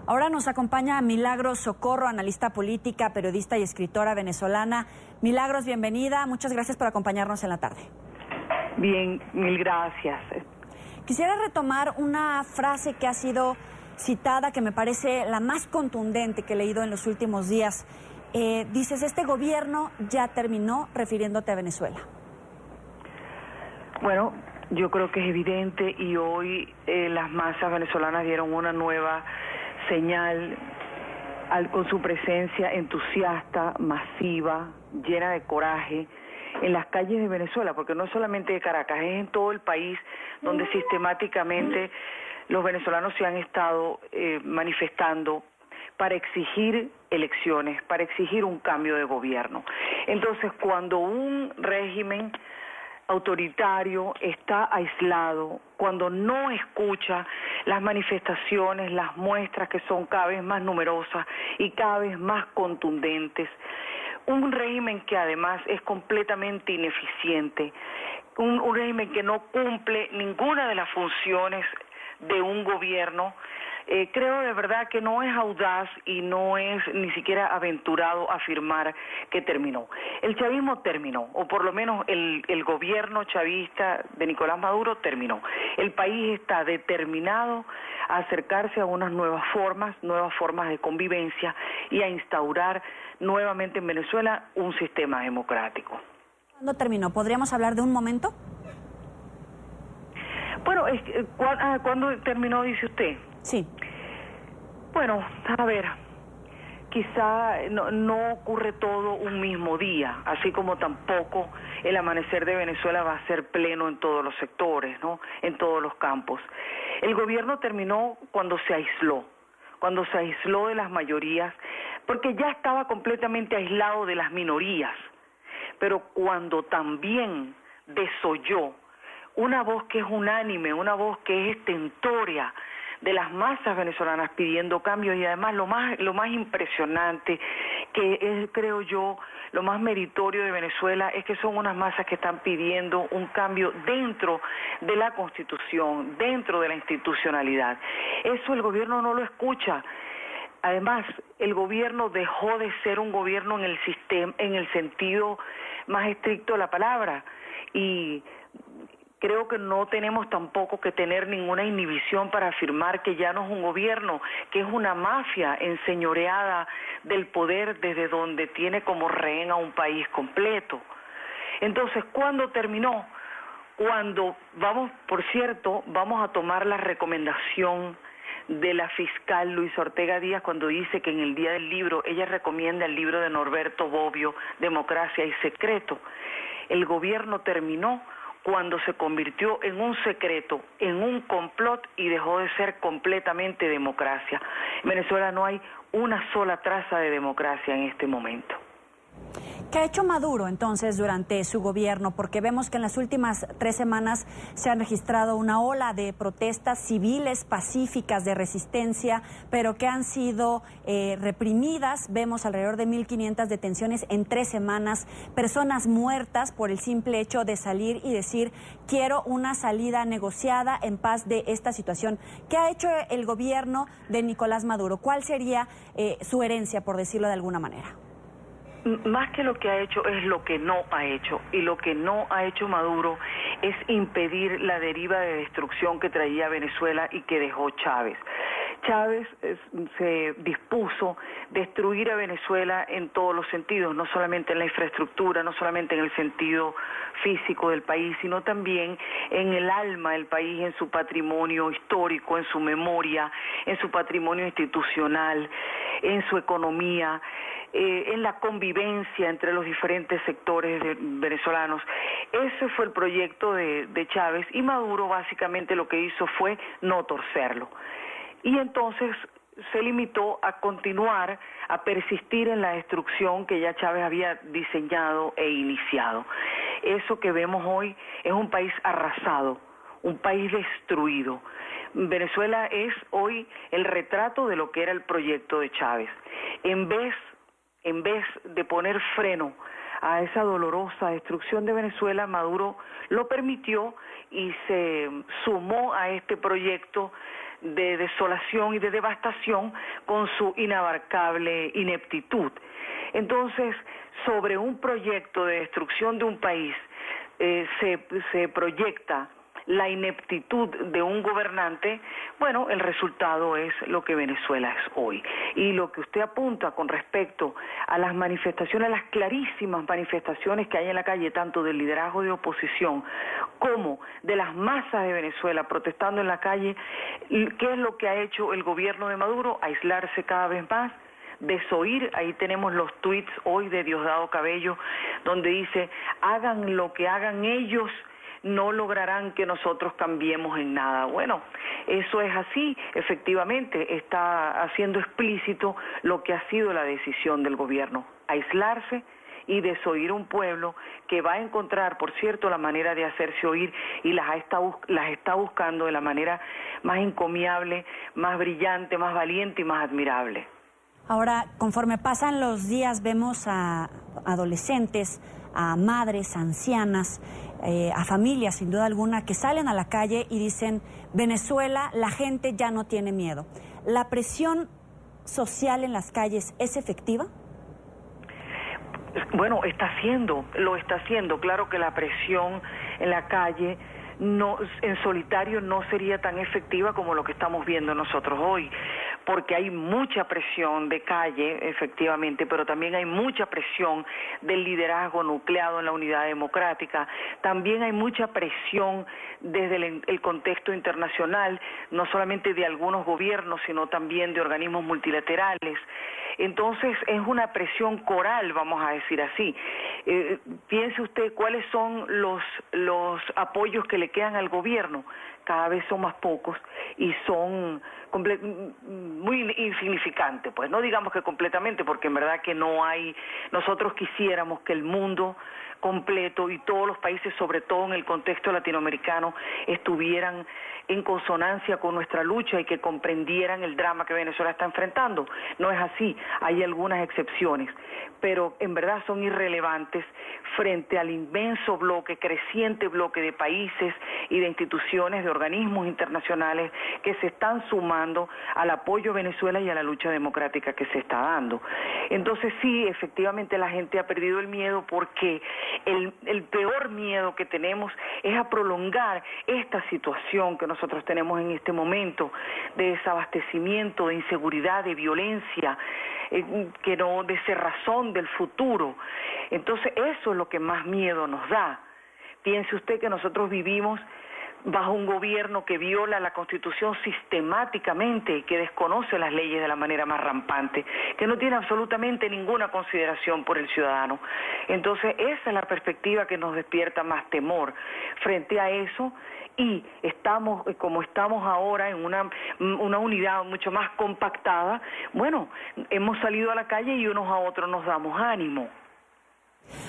Ahora nos acompaña Milagros Socorro, analista política, periodista y escritora venezolana. Milagros, bienvenida. Muchas gracias por acompañarnos en la tarde. Bien, mil gracias. Quisiera retomar una frase que ha sido citada, que me parece la más contundente que he leído en los últimos días. Dices, este gobierno ya terminó, refiriéndote a Venezuela. Bueno, yo creo que es evidente y hoy las masas venezolanas dieron una nueva señal con su presencia entusiasta, masiva, llena de coraje en las calles de Venezuela, porque no es solamente de Caracas, es en todo el país donde sistemáticamente los venezolanos se han estado manifestando para exigir elecciones, para exigir un cambio de gobierno. Entonces, cuando un régimen autoritario está aislado, cuando no escucha las manifestaciones, las muestras que son cada vez más numerosas y cada vez más contundentes, un régimen que además es completamente ineficiente, un régimen que no cumple ninguna de las funciones de un gobierno, creo de verdad que no es audaz y no es ni siquiera aventurado afirmar que terminó. El chavismo terminó, o por lo menos el gobierno chavista de Nicolás Maduro terminó. El país está determinado a acercarse a unas nuevas formas de convivencia y a instaurar nuevamente en Venezuela un sistema democrático. ¿Cuándo terminó? ¿Podríamos hablar de un momento? Bueno, ¿cuándo terminó, dice usted? Sí. Bueno, a ver, quizá no ocurre todo un mismo día, así como tampoco el amanecer de Venezuela va a ser pleno en todos los sectores, ¿no? En todos los campos. El gobierno terminó cuando se aisló de las mayorías, porque ya estaba completamente aislado de las minorías, pero cuando también desoyó una voz que es unánime, una voz que es estentórea de las masas venezolanas pidiendo cambios, y además lo más impresionante, que es, creo yo, lo más meritorio de Venezuela, es que son unas masas que están pidiendo un cambio dentro de la Constitución, dentro de la institucionalidad. Eso el gobierno no lo escucha. Además, el gobierno dejó de ser un gobierno en el sistema, en el sentido más estricto de la palabra, y creo que no tenemos tampoco que tener ninguna inhibición para afirmar que ya no es un gobierno, que es una mafia enseñoreada del poder desde donde tiene como rehén a un país completo. Entonces, ¿cuándo terminó? Cuando por cierto, vamos a tomar la recomendación de la fiscal Luisa Ortega Díaz cuando dice que en el Día del Libro ella recomienda el libro de Norberto Bobbio, Democracia y Secreto. El gobierno terminó cuando se convirtió en un secreto, en un complot, y dejó de ser completamente democracia. En Venezuela no hay una sola traza de democracia en este momento. ¿Qué ha hecho Maduro entonces durante su gobierno? Porque vemos que en las últimas 3 semanas se han registrado una ola de protestas civiles pacíficas de resistencia, pero que han sido reprimidas. Vemos alrededor de 1.500 detenciones en 3 semanas, personas muertas por el simple hecho de salir y decir quiero una salida negociada en paz de esta situación. ¿Qué ha hecho el gobierno de Nicolás Maduro? ¿Cuál sería su herencia, por decirlo de alguna manera? Más que lo que ha hecho es lo que no ha hecho, y lo que no ha hecho Maduro es impedir la deriva de destrucción que traía Venezuela y que dejó Chávez. Chávez se dispuso destruir a Venezuela en todos los sentidos, no solamente en la infraestructura, no solamente en el sentido físico del país, sino también en el alma del país, en su patrimonio histórico, en su memoria, en su patrimonio institucional, en su economía, en la convivencia entre los diferentes sectores venezolanos. Ese fue el proyecto de Chávez, y Maduro básicamente lo que hizo fue no torcerlo. Y entonces se limitó a continuar, a persistir en la destrucción que ya Chávez había diseñado e iniciado. Eso que vemos hoy es un país arrasado, un país destruido. Venezuela es hoy el retrato de lo que era el proyecto de Chávez. En vez de poner freno a esa dolorosa destrucción de Venezuela, Maduro lo permitió y se sumó a este proyecto de desolación y de devastación con su inabarcable ineptitud. Entonces, sobre un proyecto de destrucción de un país se proyecta la ineptitud de un gobernante. Bueno, el resultado es lo que Venezuela es hoy. Y lo que usted apunta con respecto a las manifestaciones, las clarísimas manifestaciones que hay en la calle, tanto del liderazgo de oposición como de las masas de Venezuela protestando en la calle, ¿qué es lo que ha hecho el gobierno de Maduro? Aislarse cada vez más, desoír. Ahí tenemos los tweets hoy de Diosdado Cabello, donde dice: hagan lo que hagan ellos, no lograrán que nosotros cambiemos en nada. Bueno, eso es así, efectivamente, está haciendo explícito lo que ha sido la decisión del gobierno: aislarse y desoír un pueblo que va a encontrar, por cierto, la manera de hacerse oír, y las está buscando de la manera más encomiable, más brillante, más valiente y más admirable. Ahora, conforme pasan los días, vemos a adolescentes, a madres, ancianas, a familias, sin duda alguna, que salen a la calle y dicen: Venezuela, la gente ya no tiene miedo. ¿La presión social en las calles es efectiva? Bueno, lo está haciendo. Claro que la presión en la calle en solitario no sería tan efectiva como lo que estamos viendo nosotros hoy, porque hay mucha presión de calle, efectivamente, pero también hay mucha presión del liderazgo nucleado en la Unidad Democrática. También hay mucha presión desde el contexto internacional, no solamente de algunos gobiernos, sino también de organismos multilaterales. Entonces es una presión coral, vamos a decir así. Piense usted cuáles son los apoyos que le quedan al gobierno. Cada vez son más pocos y son muy insignificantes, pues no digamos que completamente, porque en verdad que no hay. Nosotros quisiéramos que el mundo completo y todos los países, sobre todo en el contexto latinoamericano, estuvieran en consonancia con nuestra lucha y que comprendieran el drama que Venezuela está enfrentando. No es así, hay algunas excepciones, pero en verdad son irrelevantes frente al inmenso creciente bloque de países y de instituciones, de organismos internacionales que se están sumando al apoyo a Venezuela y a la lucha democrática que se está dando. Entonces sí, efectivamente la gente ha perdido el miedo, porque el peor miedo que tenemos es a prolongar esta situación que nosotros tenemos en este momento de desabastecimiento, de inseguridad, de violencia, de cerrazón del futuro. Entonces eso es lo que más miedo nos da. Piense usted que nosotros vivimos bajo un gobierno que viola la Constitución sistemáticamente, que desconoce las leyes de la manera más rampante, que no tiene absolutamente ninguna consideración por el ciudadano. Entonces esa es la perspectiva que nos despierta más temor. Frente a eso, y como estamos ahora en una unidad mucho más compactada, bueno, hemos salido a la calle y unos a otros nos damos ánimo.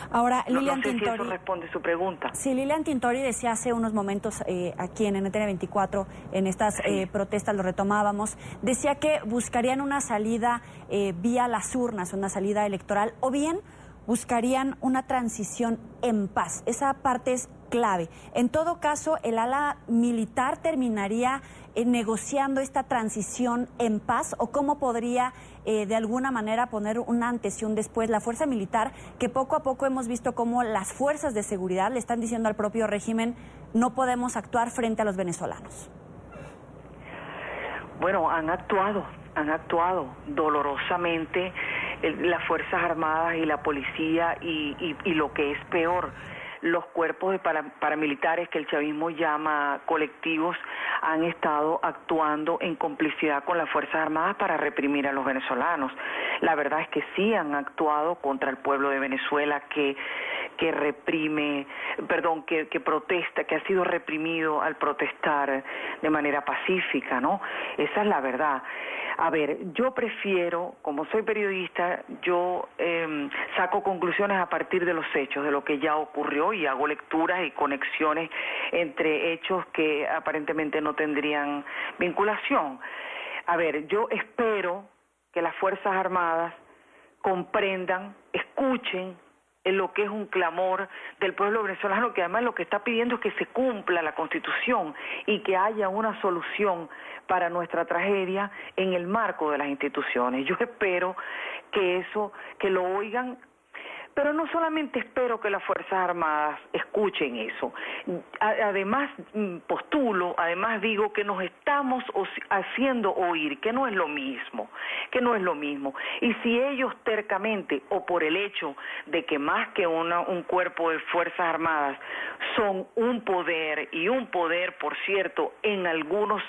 Ahora, Lilian no sé Tintori, si eso responde su pregunta. Sí, Lilian Tintori decía hace unos momentos aquí en NTN 24, en estas protestas lo retomábamos, decía que buscarían una salida vía las urnas, una salida electoral, o bien buscarían una transición en paz. Esa parte es clave. En todo caso, el ala militar terminaría negociando esta transición en paz, o cómo podría de alguna manera poner un antes y un después la fuerza militar, que poco a poco hemos visto cómo las fuerzas de seguridad le están diciendo al propio régimen: no podemos actuar frente a los venezolanos. Bueno, han actuado dolorosamente las Fuerzas Armadas y la policía, y lo que es peor, los cuerpos de paramilitares, que el chavismo llama colectivos, han estado actuando en complicidad con las Fuerzas Armadas para reprimir a los venezolanos. La verdad es que sí han actuado contra el pueblo de Venezuela, que protesta, que ha sido reprimido al protestar de manera pacífica, ¿no? Esa es la verdad. A ver, yo prefiero, como soy periodista, yo saco conclusiones a partir de los hechos, de lo que ya ocurrió, y hago lecturas y conexiones entre hechos que aparentemente no tendrían vinculación. A ver, yo espero que las Fuerzas Armadas comprendan, escuchen en lo que es un clamor del pueblo venezolano, que además lo que está pidiendo es que se cumpla la Constitución y que haya una solución para nuestra tragedia en el marco de las instituciones. Yo espero que lo oigan, pero no solamente espero que las Fuerzas Armadas escuchen eso. Además además digo que nos estamos haciendo oír, que no es lo mismo, Y si ellos tercamente, o por el hecho de que más que un cuerpo de Fuerzas Armadas, son un poder, y un poder, por cierto, en algunos,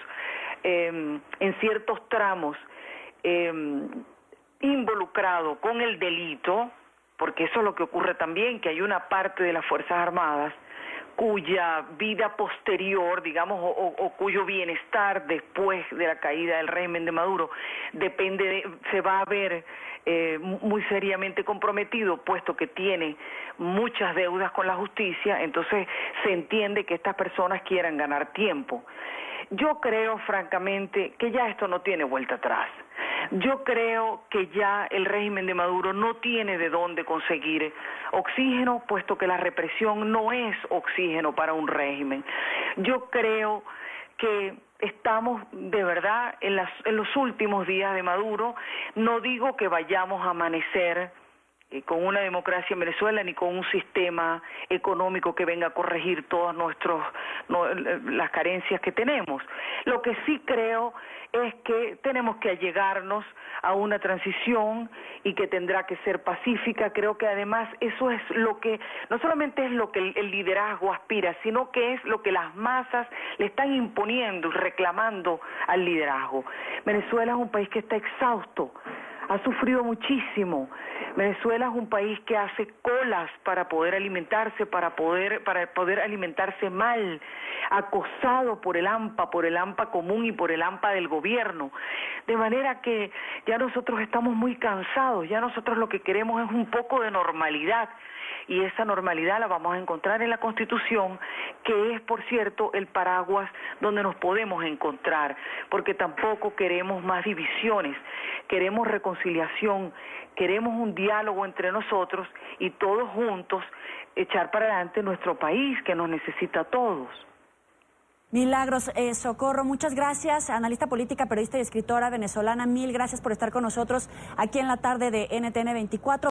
en ciertos tramos, involucrado con el delito, porque eso es lo que ocurre también, que hay una parte de las Fuerzas Armadas cuya vida posterior, digamos, o cuyo bienestar después de la caída del régimen de Maduro se va a ver muy seriamente comprometido, puesto que tiene muchas deudas con la justicia. Entonces se entiende que estas personas quieran ganar tiempo. Yo creo, francamente, que ya esto no tiene vuelta atrás. Yo creo que ya el régimen de Maduro no tiene de dónde conseguir oxígeno, puesto que la represión no es oxígeno para un régimen. Yo creo que estamos de verdad en los últimos días de Maduro. No digo que vayamos a amanecer con una democracia en Venezuela, ni con un sistema económico que venga a corregir todas las carencias que tenemos. Lo que sí creo es que tenemos que allegarnos a una transición y que tendrá que ser pacífica. Creo que además eso es lo que, no solamente es lo que el liderazgo aspira, sino que es lo que las masas le están imponiendo y reclamando al liderazgo. Venezuela es un país que está exhausto, ha sufrido muchísimo. Venezuela es un país que hace colas para poder alimentarse, para poder alimentarse mal, acosado por el AMPA común y por el AMPA del gobierno. De manera que ya nosotros estamos muy cansados, ya nosotros lo que queremos es un poco de normalidad. Y esa normalidad la vamos a encontrar en la Constitución, que es, por cierto, el paraguas donde nos podemos encontrar, porque tampoco queremos más divisiones, queremos reconciliación, queremos un diálogo entre nosotros y todos juntos echar para adelante nuestro país, que nos necesita a todos. Milagros Socorro, muchas gracias, analista política, periodista y escritora venezolana. Mil gracias por estar con nosotros aquí en la tarde de NTN 24.